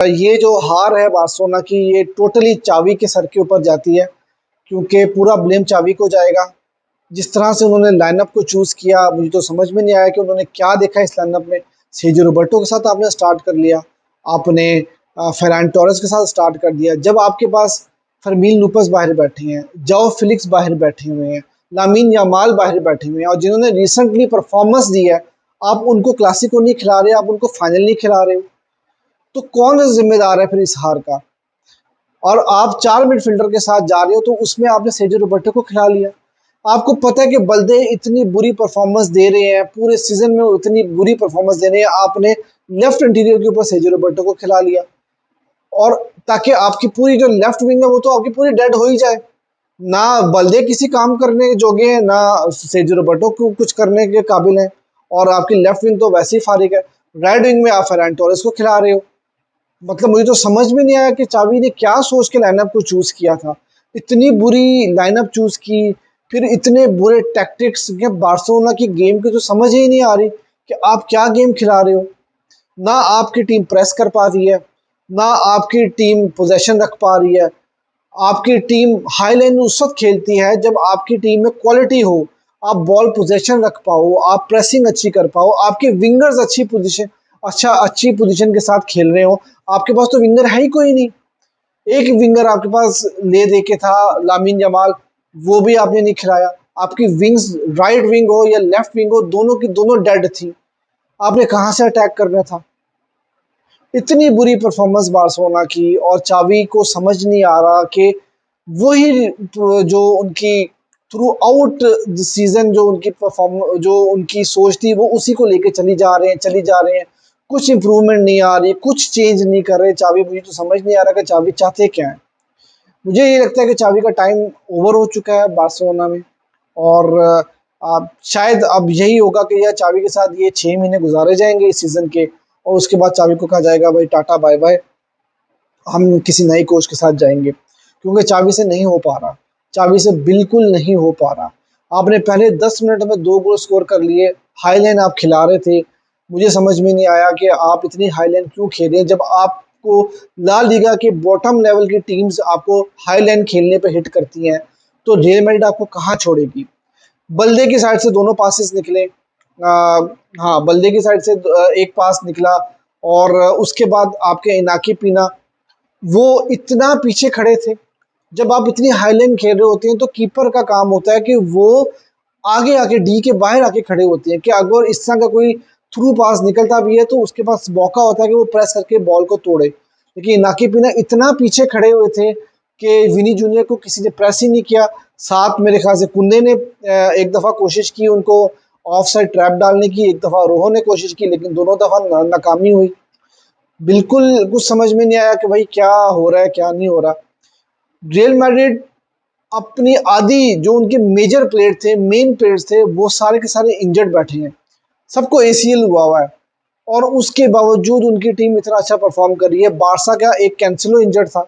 ये जो हार है बार्सिलोना की, ये टोटली चावी के सर के ऊपर जाती है, क्योंकि पूरा ब्लेम चावी को जाएगा। जिस तरह से उन्होंने लाइनअप को चूज़ किया, मुझे तो समझ में नहीं आया कि उन्होंने क्या देखा इस लाइनअप में। सेर्जियो रोबर्टो के साथ आपने स्टार्ट कर लिया, आपने फेरान टोरेस के साथ स्टार्ट कर दिया, जब आपके पास फर्मीन लूपस बाहर बैठे हैं, जाओ फिलिक्स बाहर बैठे हुए हैं, लामीन यामाल बाहर बैठे हुए हैं, और जिन्होंने रिसेंटली परफॉर्मेंस दी है, आप उनको क्लासिको नहीं खिला रहे, आप उनको फाइनल नहीं खिला रहे हो। तो कौन जिम्मेदार है फिर इस हार का? और आप 4 मिडफील्डर के साथ जा रहे हो, तो उसमें आपने सेर्जियो रोबर्टो को खिला लिया। आपको पता है कि बल्दे इतनी बुरी परफॉर्मेंस दे रहे हैं, पूरे सीजन में इतनी बुरी परफॉर्मेंस दे रहे हैं, आपने लेफ्ट इंटीरियर के ऊपर सेर्जियो रोबर्टो को खिला लिया, और ताकि आपकी पूरी जो लेफ्ट विंग है वो तो आपकी पूरी डेड हो ही जाए। ना बल्दे किसी काम करने के जोगे हैं, ना सेर्जियो रोबर्टो को कुछ करने के काबिल हैं, और आपकी लेफ्ट विंग तो वैसे ही फारिग है। राइट विंग में आप फेरान टोरेस को खिला रहे हो। मतलब मुझे तो समझ में नहीं आया कि चावी ने क्या सोच के लाइनअप को चूज़ किया था। इतनी बुरी लाइनअप चूज़ की, फिर इतने बुरे टैक्टिक्स के बार्सिलोना की गेम की तो समझ ही नहीं आ रही कि आप क्या गेम खिला रहे हो। ना आपकी टीम प्रेस कर पा रही है, ना आपकी टीम पोजेशन रख पा रही है। आपकी टीम हाई लाइन उस वक्त खेलती है जब आपकी टीम में क्वालिटी हो, आप बॉल पोजीशन रख पाओ, आप प्रेसिंग अच्छी कर पाओ, आपके विंगर्स अच्छी पोजीशन के साथ खेल रहे हो। आपके पास तो विंगर है ही कोई नहीं। एक विंगर आपके पास ले दे के था, लामीन जमाल, वो भी आपने नहीं खिलाया। आपकी विंग्स, राइट विंग हो या लेफ्ट विंग हो, दोनों की दोनों डेड थी। आपने कहाँ से अटैक करना था? इतनी बुरी परफॉर्मेंस बार्सिलोना की, और चावी को समझ नहीं आ रहा कि वही जो उनकी थ्रू आउट सीजन जो उनकी परफॉर्म जो उनकी सोच थी, वो उसी को लेके चली जा रहे हैं। कुछ इंप्रूवमेंट नहीं आ रही, कुछ चेंज नहीं कर रहे चावी। मुझे तो समझ नहीं आ रहा कि चावी चाहते क्या है। मुझे ये लगता है कि चावी का टाइम ओवर हो चुका है बार्सिलोना में, और शायद अब यही होगा कि यार चावी के साथ ये 6 महीने गुजारे जाएंगे इस सीज़न के, और उसके बाद चावी को कहा जाएगा भाई टाटा बाय बाय, हम किसी नए कोच के साथ जाएंगे, क्योंकि चावी से नहीं हो पा रहा। चावी से बिल्कुल नहीं हो पा रहा। आपने पहले 10 मिनट में 2 गोल स्कोर कर लिए, हाई लाइन आप खिला रहे थे। मुझे समझ में नहीं आया कि आप इतनी हाई लाइन क्यों खेल रहे हैं, जब आपको ला लीगा के बॉटम लेवल की टीम्स आपको हाई लाइन खेलने पे हिट करती हैं, तो रियल मैड्रिड आपको कहाँ छोड़ेगी। बल्दे की साइड से दोनों पासेस निकले। हाँ, बल्दे की साइड से एक पास निकला, और उसके बाद आपके इनाकी पीना, वो इतना पीछे खड़े थे। जब आप इतनी हाई लाइन खेल रहे होते हैं, तो कीपर का काम होता है कि वो आगे आके डी के बाहर आके खड़े होते हैं, कि अगर इस तरह का कोई थ्रू पास निकलता भी है तो उसके पास मौका होता है कि वो प्रेस करके बॉल को तोड़े। लेकिन इनाकी पीना इतना पीछे खड़े हुए थे कि विनी जूनियर को किसी ने प्रेस ही नहीं किया। साथ मेरे ख्याल से कुंदे ने एक दफ़ा कोशिश की उनको ऑफ साइड ट्रैप डालने की, एक दफ़ा रोहो ने कोशिश की, लेकिन दोनों दफ़ा नाकामी हुई। बिल्कुल कुछ समझ में नहीं आया कि भाई क्या हो रहा है, क्या नहीं हो रहा। रियल मैड्रिड अपनी आधी जो उनके मेजर प्लेयर थे, मेन प्लेयर्स थे, वो सारे के सारे इंजर्ड बैठे हैं। सबको एसीएल हुआ है, और उसके बावजूद उनकी टीम इतना अच्छा परफॉर्म कर रही है। बारसा का एक कैंसिलो इंजर्ड था,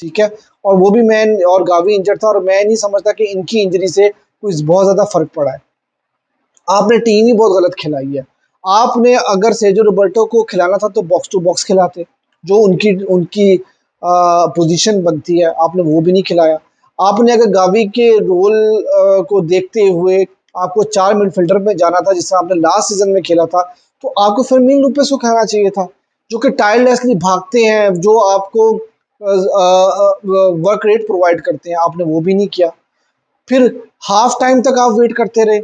ठीक है, और वो भी मैन और गावी इंजर्ड था, और मैं नहीं समझता कि इनकी इंजरी से कुछ बहुत ज़्यादा फर्क पड़ा है। आपने टीम ही बहुत गलत खिलाई है। आपने अगर सेर्जियो रोबर्टो को खिलाना था तो बॉक्स टू बॉक्स खिलाते, जो उनकी उनकी पोजीशन बनती है, आपने वो भी नहीं खिलाया। आपने अगर गावी के रोल को देखते हुए आपको 4 मिडफील्डर में जाना था, जिससे आपने लास्ट सीजन में खेला था, तो आपको फर्मीन लूपेस को खेलना चाहिए था, जो कि टायरलेसली भागते हैं, जो आपको वर्क रेट प्रोवाइड करते हैं। आपने वो भी नहीं किया। फिर हाफ टाइम तक आप वेट करते रहे।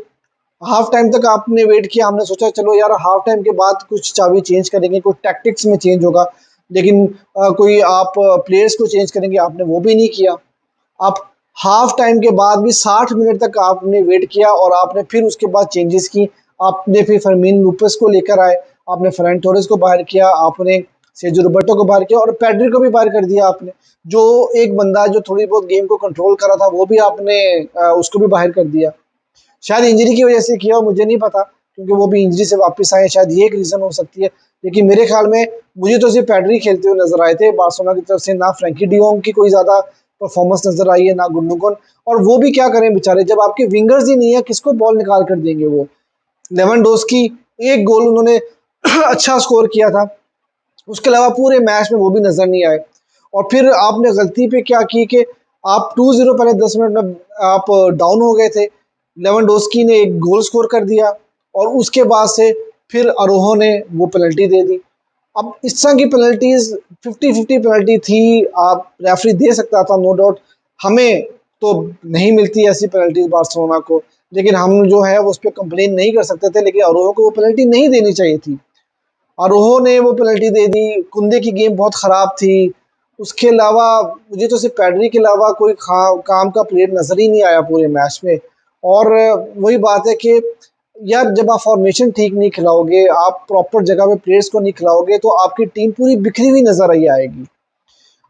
हाफ टाइम तक आपने वेट किया, हमने सोचा चलो यार हाफ टाइम के बाद कुछ चाबी चेंज करेंगे, कुछ टैक्टिक्स में चेंज होगा, लेकिन कोई आप प्लेयर्स को चेंज करेंगे, आपने वो भी नहीं किया। आप हाफ टाइम के बाद भी 60 मिनट तक आपने वेट किया, और आपने फिर उसके बाद चेंजेस की। आपने फिर फर्मीन लूपेस को लेकर आए, आपने फरहान टोरेस को बाहर किया, आपने सेर्जियो रोबर्टो को बाहर किया, और पेड्री को भी बाहर कर दिया आपने। जो एक बंदा जो थोड़ी बहुत गेम को कंट्रोल कर रहा था, वो भी आपने उसको भी बाहर कर दिया। शायद इंजरी की वजह से किया हो, मुझे नहीं पता, क्योंकि वो भी इंजरी से वापस आए, शायद ये एक रीज़न हो सकती है। लेकिन मेरे ख्याल में मुझे तो सिर्फ पैड्री खेलते हुए नजर आए थे बार्सिलोना की तरफ से। ना फ्रैंकी डियोंग की कोई ज़्यादा परफॉर्मेंस नजर आई है, ना गुंडोगन। और वो भी क्या करें बेचारे, जब आपके विंगर्स ही नहीं है, किसको बॉल निकाल कर देंगे वो। लेवेंडोस्की, एक गोल उन्होंने अच्छा स्कोर किया था, उसके अलावा पूरे मैच में वो भी नज़र नहीं आए। और फिर आपने गलती पे क्या की कि आप 2-0 पहले 10 मिनट में आप डाउन हो गए थे। लेवेंडोस्की ने एक गोल स्कोर कर दिया और उसके बाद से फिर अरोहो ने वो पेनल्टी दे दी। अब इस तरह की पेनल्टीज 50-50 पेनल्टी थी, आप रेफरी दे सकता था नो डाउट। हमें तो नहीं मिलती ऐसी पेनल्टीज बार्सिलोना को, लेकिन हम जो है वो उस पर कंप्लेन नहीं कर सकते थे, लेकिन अरोहो को वो पेनल्टी नहीं देनी चाहिए थी। अरोहो ने वो पेनल्टी दे दी। कुंदे की गेम बहुत ख़राब थी। उसके अलावा मुझे तो सिर्फ पैडरी के अलावा कोई काम का प्लेयर नज़र ही नहीं आया पूरे मैच में। और वही बात है कि यार जब आप फॉर्मेशन ठीक नहीं खिलाओगे, आप प्रॉपर जगह पे प्लेयर्स को नहीं खिलाओगे, तो आपकी टीम पूरी बिखरी हुई नज़र ही आएगी।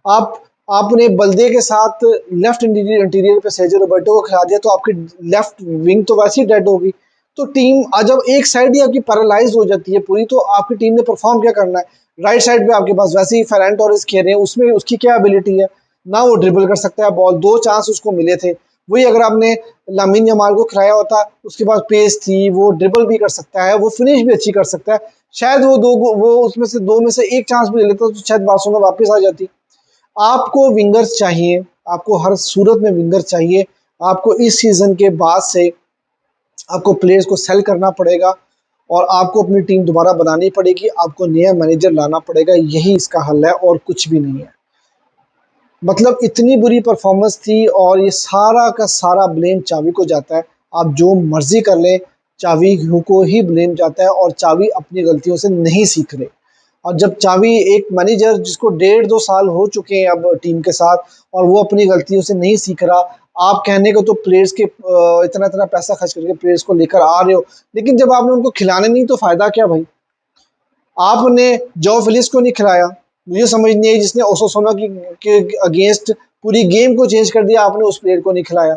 आप आपने बल्दे के साथ लेफ्ट इंटीरियर इंटीरियर पे सेजो रोबर्टो को खिला दिया, तो आपकी लेफ्ट विंग तो वैसे ही डेड होगी। तो टीम जब एक साइड ही आपकी पैरालाइज हो जाती है पूरी, तो आपकी टीम ने परफॉर्म क्या करना है। राइट साइड पे आपके पास वैसे ही फेरन टोरेस खेल रहे हैं, उसमें उसकी क्या एबिलिटी है, ना वो ड्रिबल कर सकता है बॉल। दो चांस उसको मिले थे, वही अगर आपने लामिन यमाल को खिलाया होता, उसके पास पेस थी, वो ड्रिबल भी कर सकता है, वो फिनिश भी अच्छी कर सकता है, शायद वो उसमें से दो में से एक चांस भी ले लेता तो शायद बार्सिलोना वापस आ जाती। आपको विंगर्स चाहिए, आपको हर सूरत में विंगर चाहिए। आपको इस सीज़न के बाद से आपको प्लेयर्स को सेल करना पड़ेगा और आपको अपनी टीम दोबारा बनानी पड़ेगी, आपको नया मैनेजर लाना पड़ेगा, यही इसका हल है और कुछ भी नहीं है। मतलब इतनी बुरी परफॉर्मेंस थी और ये सारा का सारा ब्लेम चावी को जाता है। आप जो मर्जी कर लें, चावी को ही ब्लेम जाता है और चावी अपनी गलतियों से नहीं सीख रहे। और जब चावी एक मैनेजर जिसको 1.5-2 साल हो चुके हैं अब टीम के साथ, और वो अपनी गलतियों से नहीं सीख रहा, आप कहने को तो प्लेयर्स के इतना इतना पैसा खर्च करके प्लेयर्स को लेकर आ रहे हो, लेकिन जब आपने उनको खिलाने नहीं तो फायदा क्या भाई। आपने जो फिलिस को नहीं खिलाया, मुझे समझ नहीं आई, जिसने ओसासुना के अगेंस्ट पूरी गेम को चेंज कर दिया, आपने उस प्लेयर को नहीं खिलाया।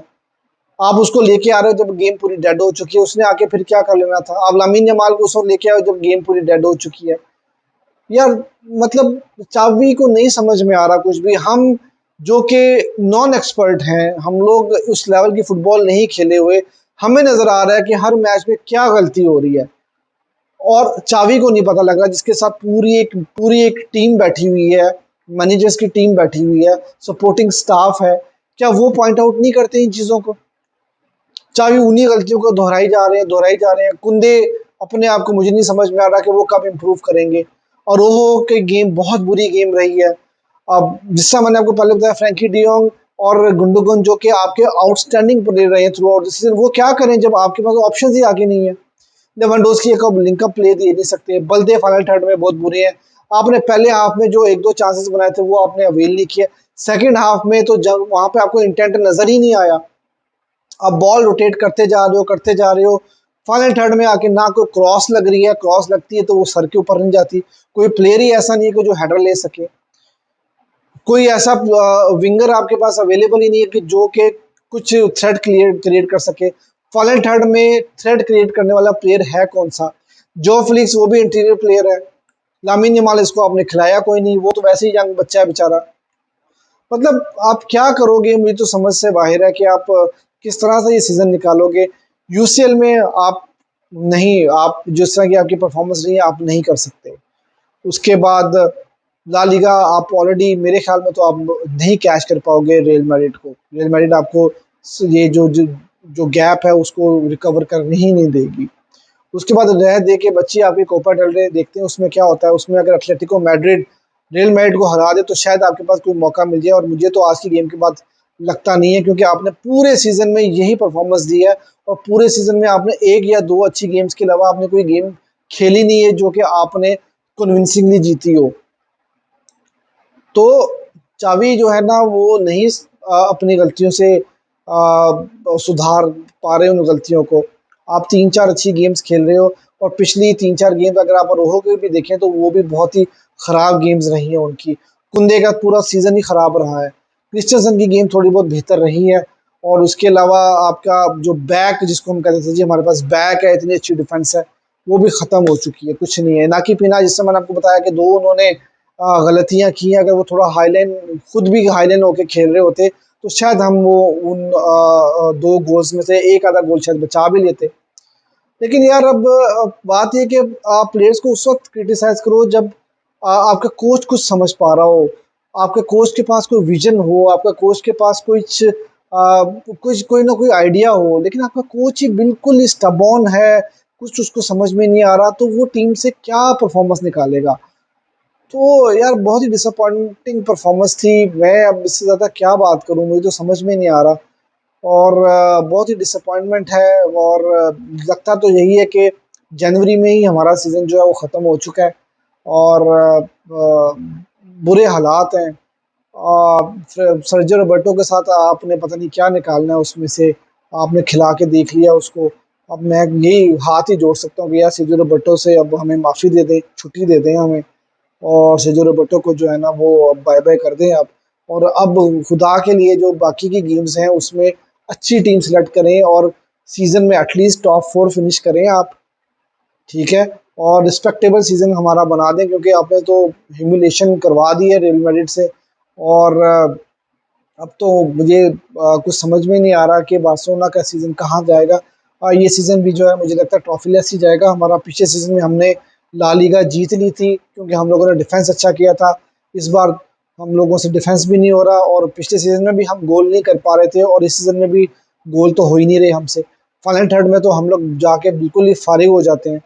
आप उसको लेके आ रहे हो जब गेम पूरी डेड हो चुकी है, उसने आके फिर क्या कर लेना था। आप लामिन यमाल को उस वक्त लेके आओ जब गेम पूरी डेड हो चुकी है। यार मतलब चावी को नहीं समझ में आ रहा कुछ भी। हम जो कि नॉन एक्सपर्ट हैं, हम लोग उस लेवल की फुटबॉल नहीं खेले हुए, हमें नज़र आ रहा है कि हर मैच में क्या गलती हो रही है और चावी को नहीं पता लग रहा, जिसके साथ पूरी एक टीम बैठी हुई है, मैनेजर्स की टीम बैठी हुई है, सपोर्टिंग स्टाफ है। क्या वो पॉइंट आउट नहीं करते इन चीज़ों को। चाहे उन्हीं गलतियों को दोहराई जा रहे हैं। कुंदे अपने आप को मुझे नहीं समझ में आ रहा कि वो कब इम्प्रूव करेंगे। और ओहो की गेम बहुत बुरी गेम रही है। अब जिसका मैंने आपको पहले बताया, फ्रैंकी डियोंग और गुंडोगन जो कि आपके आउटस्टैंडिंग प्लेयर रहे हैं थ्रू आउट द सीजन, वो क्या करें जब आपके पास ऑप्शन ही आगे नहीं है। लेवेंडोस्की का लिंकअप प्ले दे नहीं सकते। बल्दे फाइनल थर्ड में बहुत बुरे हैं। आपने पहले हाफ में जो एक दो चांसेस बनाए थे वो आपने अवेल नहीं किए। सेकंड हाफ में तो जब वहां पे आपको इंटेंट नजर ही नहीं आया। आप बॉल रोटेट करते जा रहे हो। फाइनल थर्ड में आके ना कोई क्रॉस लग रही है, क्रॉस लगती है तो वो सर के ऊपर नहीं जाती। कोई प्लेयर ही ऐसा नहीं है कि जो हेडर ले सके। कोई ऐसा विंगर आपके पास अवेलेबल ही नहीं है कि जो कि कुछ थ्रेड क्रिएट कर सके। फाइनल थर्ड में थ्रेड क्रिएट करने वाला प्लेयर है कौन सा। जो फ्लिक्स वो भी इंटीरियर प्लेयर है। लामिन यमाल इसको आपने खिलाया कोई नहीं, वो तो वैसे ही यंग बच्चा है बेचारा। मतलब आप क्या करोगे, मुझे तो समझ से बाहर है कि आप किस तरह से ये सीज़न निकालोगे। यूसीएल में आप नहीं, आप जिस तरह की आपकी परफॉर्मेंस रही है आप नहीं कर सकते। उसके बाद ला लीगा आप ऑलरेडी, मेरे ख्याल में तो आप नहीं कैच कर पाओगे रियल मैड्रिड को। रियल मैड्रिड आपको ये जो गैप है उसको रिकवर करने ही नहीं देगी। उसके बाद रह दे के बच्ची आपकी कोपा डल रहे, देखते हैं उसमें क्या होता है। उसमें अगर एथलेटिको मैड्रिड रियल मैड्रिड को हरा दे तो शायद आपके पास कोई मौका मिल जाए, और मुझे तो आज की गेम के बाद लगता नहीं है, क्योंकि आपने पूरे सीजन में यही परफॉर्मेंस दी है और पूरे सीजन में आपने एक या दो अच्छी गेम्स के अलावा आपने कोई गेम खेली नहीं है जो कि आपने कन्विंसिंगली जीती हो। तो चावी जो है ना वो नहीं अपनी गलतियों से सुधार पा रहे उन गलतियों को। आप 3-4 अच्छी गेम्स खेल रहे हो, और पिछली 3-4 गेम्स अगर आप रोहो के भी देखें तो वो भी बहुत ही ख़राब गेम्स रही हैं उनकी। कुंदे का पूरा सीज़न ही ख़राब रहा है। क्रिस्टियनसन की गेम थोड़ी बहुत बेहतर रही है। और उसके अलावा आपका जो बैक जिसको हम कहते थे जी हमारे पास बैक है, इतनी अच्छी डिफेंस है, वो भी ख़त्म हो चुकी है, कुछ नहीं है। ना कि पीना, जिससे मैंने आपको बताया कि दो उन्होंने गलतियां की हैं। अगर वो थोड़ा हाईलाइन खुद भी हाईलाइन होके खेल रहे होते तो शायद हम वो उन दो गोल्स में से एक आधा गोल शायद बचा भी लेते। लेकिन यार अब बात ये कि आप प्लेयर्स को उस वक्त क्रिटिसाइज करो जब आपका कोच कुछ समझ पा रहा हो, आपके कोच के पास कोई विजन हो, आपका कोच के पास कुछ कोई ना कोई आइडिया हो, लेकिन आपका कोच ही बिल्कुल स्टबॉर्न है, कुछ उसको समझ में नहीं आ रहा, तो वो टीम से क्या परफॉर्मेंस निकालेगा। तो यार बहुत ही डिसअपॉइंटिंग परफॉर्मेंस थी। मैं अब इससे ज़्यादा क्या बात करूं, मुझे तो समझ में नहीं आ रहा। और बहुत ही डिसअपॉइंटमेंट है। और लगता तो यही है कि जनवरी में ही हमारा सीज़न जो है वो ख़त्म हो चुका है। और बुरे हालात हैं। फिर सर्जियो रोबर्टो के साथ आपने पता नहीं क्या निकालना है उसमें से, आपने खिला के देख लिया उसको। अब मैं यही हाथ ही जोड़ सकता हूँ कि यार सर्जियो रोबर्टो से अब हमें माफ़ी दे दें, छुट्टी दे दें हमें, और सेजो रोबर्टो को जो है ना वो बाय बाय कर दें आप। और अब खुदा के लिए जो बाकी की गेम्स हैं उसमें अच्छी टीम सेलेक्ट करें और सीज़न में एटलीस्ट टॉप 4 फिनिश करें आप, ठीक है। और रिस्पेक्टेबल सीज़न हमारा बना दें, क्योंकि आपने तो ह्यूमिलेशन करवा दी है रियल मैड्रिड से। और अब तो मुझे कुछ समझ में नहीं आ रहा कि बार्सिलोना का सीज़न कहाँ जाएगा। ये सीज़न भी जो है मुझे लगता है ट्रॉफीलेस ही जाएगा हमारा। पिछले सीज़न में हमने ला लीगा जीत ली थी क्योंकि हम लोगों ने डिफेंस अच्छा किया था। इस बार हम लोगों से डिफेंस भी नहीं हो रहा, और पिछले सीज़न में भी हम गोल नहीं कर पा रहे थे, और इस सीज़न में भी गोल तो हो ही नहीं रहे हमसे। फाइनल थर्ड में तो हम लोग जाके बिल्कुल ही फारिग हो जाते हैं।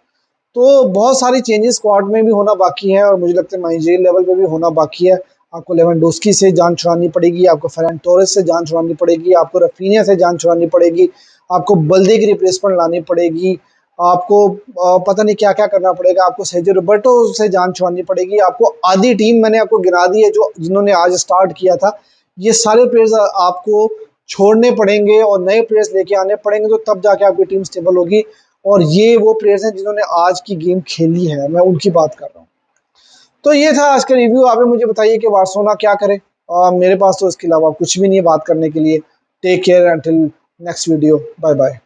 तो बहुत सारी चेंजेस स्क्वाड में भी होना बाकी है, और मुझे लगता है मैनेजरियल लेवल पे भी होना बाकी है। आपको लेवेंडोस्की से जान छुड़ानी पड़ेगी, आपको फेरन टोरेस से जान छुड़ानी पड़ेगी, आपको रफीनिया से जान छुड़ानी पड़ेगी, आपको बल्दे की रिप्लेसमेंट लानी पड़ेगी, आपको पता नहीं क्या क्या करना पड़ेगा, आपको सेर्जियो रोबर्टो से जान छुड़ानी पड़ेगी। आपको आधी टीम मैंने आपको गिना दी है जो जिन्होंने आज स्टार्ट किया था। ये सारे प्लेयर्स आपको छोड़ने पड़ेंगे और नए प्लेयर्स लेके आने पड़ेंगे, तो तब जाके आपकी टीम स्टेबल होगी। और ये वो प्लेयर्स हैं जिन्होंने आज की गेम खेली है, मैं उनकी बात कर रहा हूँ। तो ये था आज का रिव्यू। आप मुझे बताइए कि बार्सिलोना क्या करे। मेरे पास तो इसके अलावा कुछ भी नहीं है बात करने के लिए। Take care until next video, bye bye.